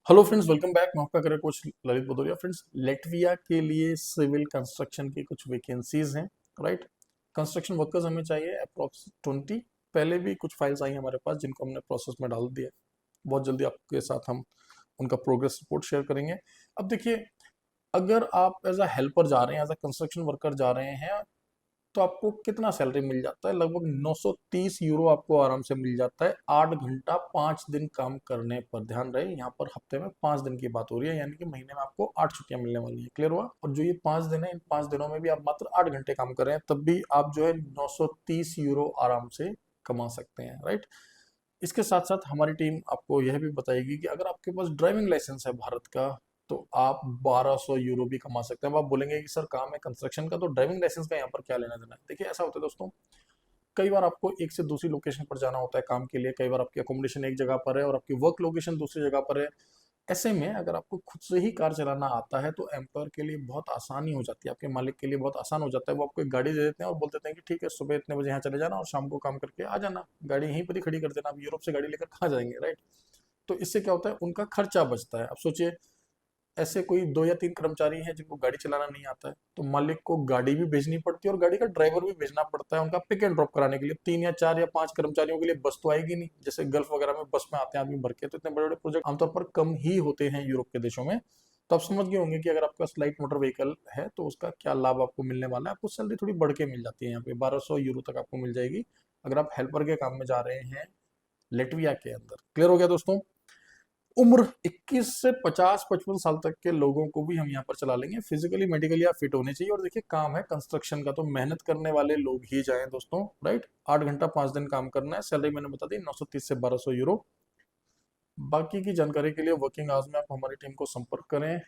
Hello friends, welcome back. मैं आपका career coach Lalit Bhadauria. Friends, Latvia के लिए सिविल कंस्ट्रक्शन की कुछ वैकेंसीज हैं। राइट, कंस्ट्रक्शन वर्कर्स हमें चाहिए अप्रॉक्स 20। पहले भी कुछ फाइल्स आई हमारे पास जिनको हमने प्रोसेस में डाल दिया। बहुत जल्दी आपके साथ हम उनका प्रोग्रेस रिपोर्ट शेयर करेंगे। अब देखिए, अगर आप एज अ हेल्पर जा रहे हैं, एज अ कंस्ट्रक्शन वर्कर जा रहे हैं, तो आपको कितना सैलरी मिल जाता है? लगभग 930 यूरो आपको आराम से मिल जाता है 8 घंटा 5 दिन काम करने पर। ध्यान रहे, यहाँ पर हफ्ते में 5 दिन की बात हो रही है, यानी कि महीने में आपको 8 छुट्टियां मिलने वाली है। क्लियर हुआ? और जो ये 5 दिन है, इन 5 दिनों में भी आप मात्र 8 घंटे काम कर रहे हैं, तब भी आप जो है 930 यूरो आराम से कमा सकते हैं। राइट, इसके साथ साथ हमारी टीम आपको यह भी बताएगी कि अगर आपके पास ड्राइविंग लाइसेंस है भारत का, तो आप 1200 यूरो भी कमा सकते हैं। अब आप बोलेंगे कि सर काम है कंस्ट्रक्शन का, तो ड्राइविंग लाइसेंस का यहाँ पर क्या लेना देना है? देखिए, ऐसा होता है दोस्तों, कई बार आपको एक से दूसरी लोकेशन पर जाना होता है काम के लिए। कई बार आपकी अकोमोडेशन एक जगह पर है और आपकी वर्क लोकेशन दूसरी जगह पर है। ऐसे में अगर आपको खुद से ही कार चलाना आता है तो एम्प्लॉयर के लिए बहुत आसानी हो जाती है, आपके मालिक के लिए बहुत आसान हो जाता है। वो आपको एक गाड़ी दे देते हैं और बोल देते हैं कि ठीक है, सुबह इतने बजे यहाँ चले जाना और शाम को काम करके आ जाना, गाड़ी यहीं पर ही खड़ी कर देना। आप यूरोप से गाड़ी लेकर कहाँ जाएंगे? राइट, तो इससे क्या होता है, उनका खर्चा बचता है। अब सोचिए, ऐसे कोई 2 या 3 कर्मचारी हैं जिनको गाड़ी चलाना नहीं आता है, तो मालिक को गाड़ी भी भेजनी पड़ती है और गाड़ी का ड्राइवर भी भेजना पड़ता है उनका पिक एंड ड्रॉप कराने के लिए। 3 या 4 या 5 कर्मचारियों के लिए बस तो आएगी नहीं। जैसे गल्फ वगैरह में बस में आते हैं आदमी भर के, तो इतने बड़े बड़े प्रोजेक्ट आमतौर पर कम ही होते हैं यूरोप के देशों में। तो आप समझ गए होंगे कि अगर आपका लाइट मोटर व्हीकल है तो उसका क्या लाभ आपको मिलने वाला है। आपको सैलरी थोड़ी बढ़ के मिल जाती है, यहाँ पे 1200 यूरो तक आपको मिल जाएगी अगर आप हेल्पर के काम में जा रहे हैं लेटविया के अंदर। क्लियर हो गया दोस्तों? उम्र 21 से 50-55 साल तक के लोगों को भी हम यहाँ पर चला लेंगे। फिजिकली मेडिकली आप फिट होने चाहिए। और देखिए, काम है कंस्ट्रक्शन का, तो मेहनत करने वाले लोग ही जाएं दोस्तों। राइट, 8 घंटा 5 दिन काम करना है। सैलरी मैंने बता दी 930 से 1200 यूरो। बाकी की जानकारी के लिए वर्किंग आवर्स में आप हमारी टीम को संपर्क करें।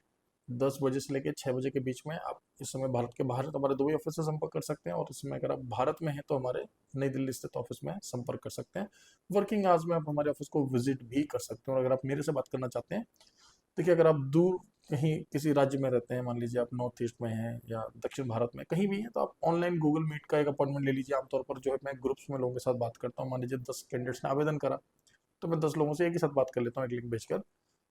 10 बजे से लेकर 6 बजे के बीच में। आप इस समय भारत के बाहर तो हमारे 2 ही ऑफिस से संपर्क कर सकते हैं, और इस समय अगर आप भारत में हैं तो हमारे नई दिल्ली स्थित ऑफिस में संपर्क कर सकते हैं। वर्किंग आवर्स में आप हमारे ऑफिस को विजिट भी कर सकते हैं। और अगर आप मेरे से बात करना चाहते हैं, देखिए, अगर आप दूर कहीं किसी राज्य में रहते हैं, मान लीजिए आप नॉर्थ ईस्ट में हैं या दक्षिण भारत में कहीं भी हैं, तो आप ऑनलाइन गूगल मीट का एक अपॉइंटमेंट ले लीजिए। आमतौर पर जो है मैं ग्रुप्स में लोगों के साथ बात करता हूँ। मान लीजिए 10 कैंडिडेट्स ने आवेदन करा, तो मैं 10 लोगों से एक ही साथ बात कर लेता हूँ, एक लिंक भेजकर।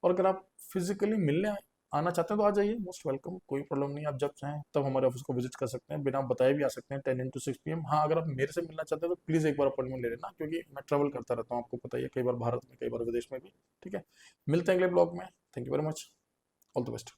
और अगर आप फिजिकली मिलने आना चाहते हैं तो आ जाइए, मोस्ट वेलकम, कोई प्रॉब्लम नहीं। आप जब चाहें तब हमारे ऑफिस को विजिट कर सकते हैं, बिना बताए भी आ सकते हैं 10 to 6 PM। हाँ, अगर आप मेरे से मिलना चाहते हैं तो प्लीज़ एक बार अपॉइंटमेंट ले लेना, क्योंकि मैं ट्रैवल करता रहता हूँ, आपको पता ही है, कई बार भारत में कई बार विदेश में भी। ठीक है, मिलते हैं अगले ब्लॉग में। Thank you very much, all the best.